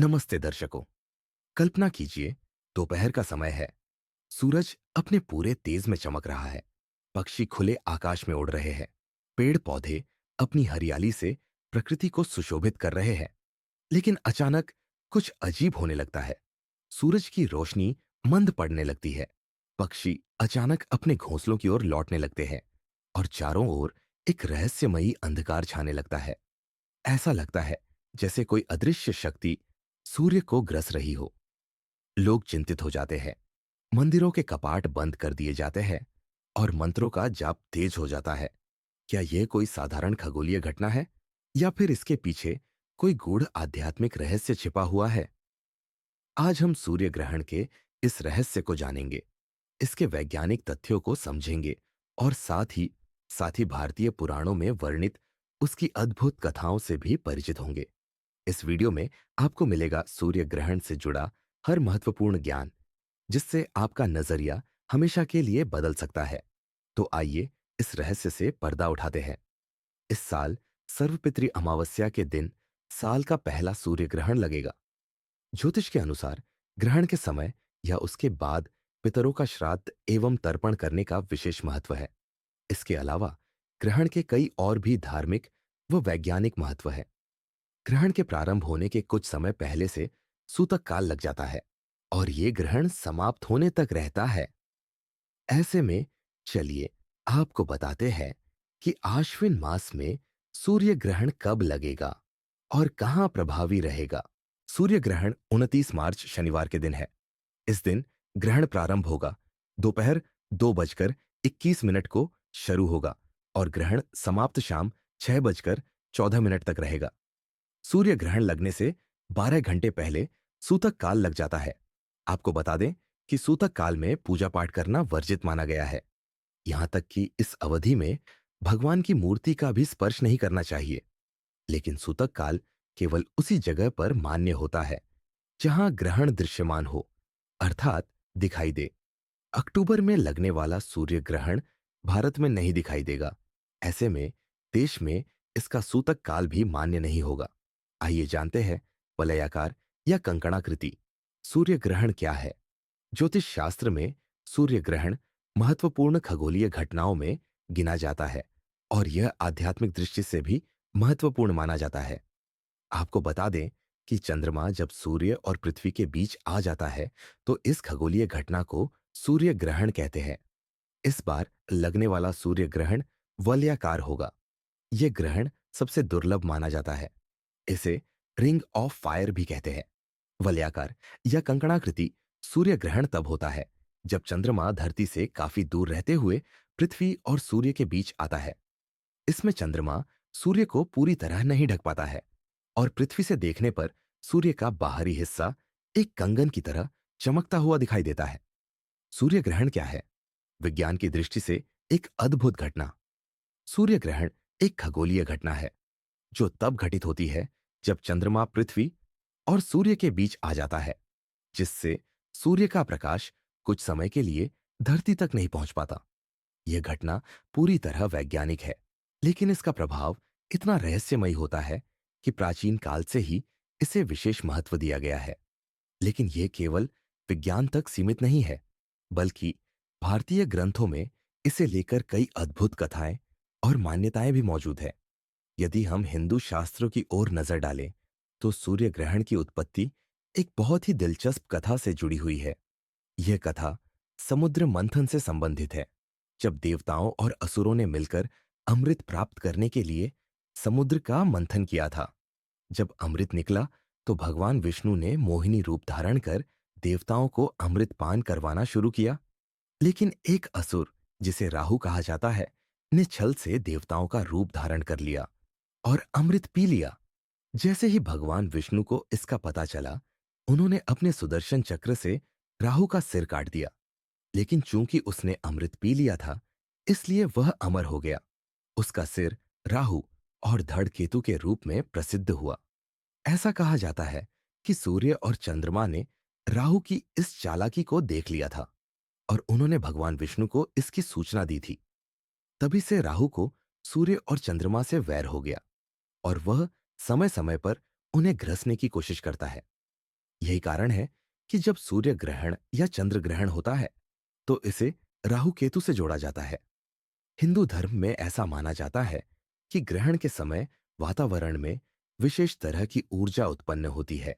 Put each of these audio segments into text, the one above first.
नमस्ते दर्शकों। कल्पना कीजिए, दोपहर का समय है। सूरज अपने पूरे तेज में चमक रहा है। पक्षी खुले आकाश में उड़ रहे हैं। पेड़ पौधे अपनी हरियाली से प्रकृति को सुशोभित कर रहे हैं। लेकिन अचानक कुछ अजीब होने लगता है। सूरज की रोशनी मंद पड़ने लगती है। पक्षी अचानक अपने घोंसलों की ओर लौटने लगते हैं और चारों ओर एक रहस्यमयी अंधकार छाने लगता है। ऐसा लगता है जैसे कोई अदृश्य शक्ति सूर्य को ग्रस रही हो। लोग चिंतित हो जाते हैं। मंदिरों के कपाट बंद कर दिए जाते हैं और मंत्रों का जाप तेज हो जाता है। क्या यह कोई साधारण खगोलीय घटना है या फिर इसके पीछे कोई गूढ़ आध्यात्मिक रहस्य छिपा हुआ है? आज हम सूर्य ग्रहण के इस रहस्य को जानेंगे, इसके वैज्ञानिक तथ्यों को समझेंगे और साथ ही भारतीय पुराणों में वर्णित उसकी अद्भुत कथाओं से भी परिचित होंगे। इस वीडियो में आपको मिलेगा सूर्य ग्रहण से जुड़ा हर महत्वपूर्ण ज्ञान, जिससे आपका नजरिया हमेशा के लिए बदल सकता है। तो आइए इस रहस्य से पर्दा उठाते हैं। इस साल सर्वपितृ अमावस्या के दिन साल का पहला सूर्य ग्रहण लगेगा। ज्योतिष के अनुसार ग्रहण के समय या उसके बाद पितरों का श्राद्ध एवं तर्पण करने का विशेष महत्व है। इसके अलावा ग्रहण के कई और भी धार्मिक व वैज्ञानिक महत्व है। ग्रहण के प्रारंभ होने के कुछ समय पहले से सूतक काल लग जाता है और ये ग्रहण समाप्त होने तक रहता है। ऐसे में चलिए आपको बताते हैं कि आश्विन मास में सूर्य ग्रहण कब लगेगा और कहां प्रभावी रहेगा। सूर्य ग्रहण 29 मार्च शनिवार के दिन है। इस दिन ग्रहण प्रारंभ होगा दोपहर 2:21 को शुरू होगा और ग्रहण समाप्त शाम 6:14 तक रहेगा। सूर्य ग्रहण लगने से 12 घंटे पहले सूतक काल लग जाता है। आपको बता दें कि सूतक काल में पूजा पाठ करना वर्जित माना गया है। यहां तक कि इस अवधि में भगवान की मूर्ति का भी स्पर्श नहीं करना चाहिए। लेकिन सूतक काल केवल उसी जगह पर मान्य होता है जहां ग्रहण दृश्यमान हो, अर्थात दिखाई दे। अक्टूबर में लगने वाला सूर्य ग्रहण भारत में नहीं दिखाई देगा। ऐसे में देश में इसका सूतक काल भी मान्य नहीं होगा। आइए जानते हैं, वलयाकार या कंकणाकृति सूर्य ग्रहण क्या है। ज्योतिष शास्त्र में सूर्य ग्रहण महत्वपूर्ण खगोलीय घटनाओं में गिना जाता है और यह आध्यात्मिक दृष्टि से भी महत्वपूर्ण माना जाता है। आपको बता दें कि चंद्रमा जब सूर्य और पृथ्वी के बीच आ जाता है तो इस खगोलीय घटना को सूर्य ग्रहण कहते हैं। इस बार लगने वाला सूर्य ग्रहण वलयाकार होगा। यह ग्रहण सबसे दुर्लभ माना जाता है। इसे रिंग ऑफ फायर भी कहते हैं। वलयाकार या कंकणाकृति सूर्य ग्रहण तब होता है जब चंद्रमा धरती से काफी दूर रहते हुए पृथ्वी और सूर्य के बीच आता है। इसमें चंद्रमा सूर्य को पूरी तरह नहीं ढक पाता है और पृथ्वी से देखने पर सूर्य का बाहरी हिस्सा एक कंगन की तरह चमकता हुआ दिखाई देता है। सूर्य ग्रहण क्या है? विज्ञान की दृष्टि से एक अद्भुत घटना। सूर्य ग्रहण एक खगोलीय घटना है जो तब घटित होती है जब चंद्रमा पृथ्वी और सूर्य के बीच आ जाता है, जिससे सूर्य का प्रकाश कुछ समय के लिए धरती तक नहीं पहुंच पाता। यह घटना पूरी तरह वैज्ञानिक है, लेकिन इसका प्रभाव इतना रहस्यमयी होता है कि प्राचीन काल से ही इसे विशेष महत्व दिया गया है। लेकिन यह केवल विज्ञान तक सीमित नहीं है, बल्कि भारतीय ग्रंथों में इसे लेकर कई अद्भुत कथाएं और मान्यताएं भी मौजूद है। यदि हम हिंदू शास्त्रों की ओर नजर डालें, तो सूर्य ग्रहण की उत्पत्ति एक बहुत ही दिलचस्प कथा से जुड़ी हुई है। यह कथा समुद्र मंथन से संबंधित है, जब देवताओं और असुरों ने मिलकर अमृत प्राप्त करने के लिए समुद्र का मंथन किया था। जब अमृत निकला तो भगवान विष्णु ने मोहिनी रूप धारण कर देवताओं को अमृत पान करवाना शुरू किया। लेकिन एक असुर, जिसे राहु कहा जाता है, ने छल से देवताओं का रूप धारण कर लिया और अमृत पी लिया। जैसे ही भगवान विष्णु को इसका पता चला, उन्होंने अपने सुदर्शन चक्र से राहु का सिर काट दिया। लेकिन चूंकि उसने अमृत पी लिया था, इसलिए वह अमर हो गया। उसका सिर राहु और धड़ केतु के रूप में प्रसिद्ध हुआ। ऐसा कहा जाता है कि सूर्य और चंद्रमा ने राहु की इस चालाकी को देख लिया था और उन्होंने भगवान विष्णु को इसकी सूचना दी थी। तभी से राहु को सूर्य और चंद्रमा से वैर हो गया और वह समय समय पर उन्हें ग्रसने की कोशिश करता है। यही कारण है कि जब सूर्य ग्रहण या चंद्र ग्रहण होता है तो इसे राहु केतु से जोड़ा जाता है। हिंदू धर्म में ऐसा माना जाता है कि ग्रहण के समय वातावरण में विशेष तरह की ऊर्जा उत्पन्न होती है,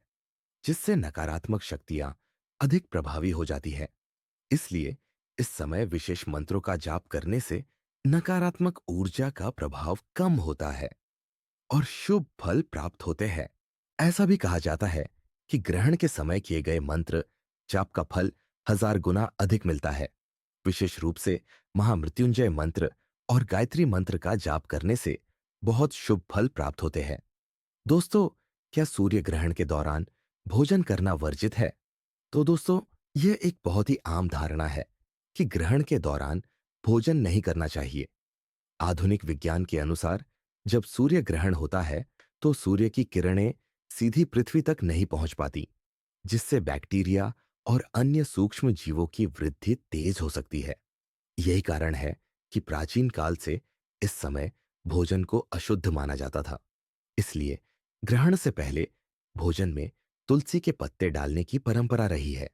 जिससे नकारात्मक शक्तियां अधिक प्रभावी हो जाती है। इसलिए इस समय विशेष मंत्रों का जाप करने से नकारात्मक ऊर्जा का प्रभाव कम होता है और शुभ फल प्राप्त होते हैं। ऐसा भी कहा जाता है कि ग्रहण के समय किए गए मंत्र जाप का फल 1000 गुना अधिक मिलता है। विशेष रूप से महामृत्युंजय मंत्र और गायत्री मंत्र का जाप करने से बहुत शुभ फल प्राप्त होते हैं। दोस्तों, क्या सूर्य ग्रहण के दौरान भोजन करना वर्जित है? तो दोस्तों, यह एक बहुत ही आम धारणा है कि ग्रहण के दौरान भोजन नहीं करना चाहिए। आधुनिक विज्ञान के अनुसार जब सूर्य ग्रहण होता है तो सूर्य की किरणें सीधी पृथ्वी तक नहीं पहुंच पाती, जिससे बैक्टीरिया और अन्य सूक्ष्म जीवों की वृद्धि तेज हो सकती है। यही कारण है कि प्राचीन काल से इस समय भोजन को अशुद्ध माना जाता था। इसलिए ग्रहण से पहले भोजन में तुलसी के पत्ते डालने की परंपरा रही है,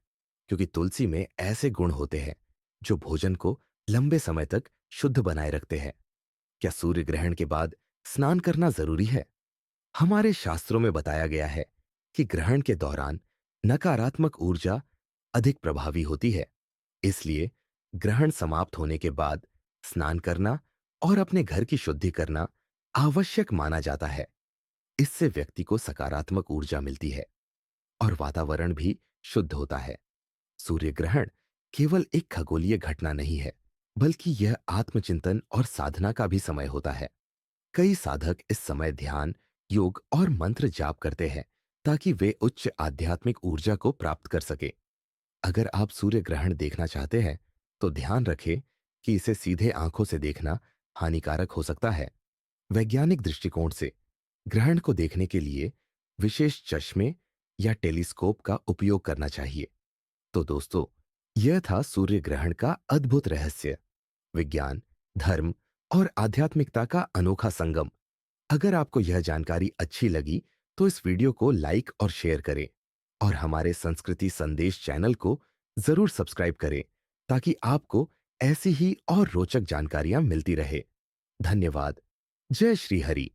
क्योंकि तुलसी में ऐसे गुण होते हैं जो भोजन को लंबे समय तक शुद्ध बनाए रखते हैं। क्या सूर्य ग्रहण के बाद स्नान करना जरूरी है? हमारे शास्त्रों में बताया गया है कि ग्रहण के दौरान नकारात्मक ऊर्जा अधिक प्रभावी होती है। इसलिए ग्रहण समाप्त होने के बाद स्नान करना और अपने घर की शुद्धि करना आवश्यक माना जाता है। इससे व्यक्ति को सकारात्मक ऊर्जा मिलती है और वातावरण भी शुद्ध होता है। सूर्य ग्रहण केवल एक खगोलीय घटना नहीं है, बल्कि यह आत्मचिंतन और साधना का भी समय होता है। कई साधक इस समय ध्यान, योग और मंत्र जाप करते हैं ताकि वे उच्च आध्यात्मिक ऊर्जा को प्राप्त कर सके। अगर आप सूर्य ग्रहण देखना चाहते हैं तो ध्यान रखें कि इसे सीधे आंखों से देखना हानिकारक हो सकता है। वैज्ञानिक दृष्टिकोण से ग्रहण को देखने के लिए विशेष चश्मे या टेलीस्कोप का उपयोग करना चाहिए। तो दोस्तों, यह था सूर्य ग्रहण का अद्भुत रहस्य, विज्ञान, धर्म और आध्यात्मिकता का अनोखा संगम। अगर आपको यह जानकारी अच्छी लगी तो इस वीडियो को लाइक और शेयर करें और हमारे संस्कृति संदेश चैनल को जरूर सब्सक्राइब करें ताकि आपको ऐसी ही और रोचक जानकारियां मिलती रहे। धन्यवाद। जय श्री हरि।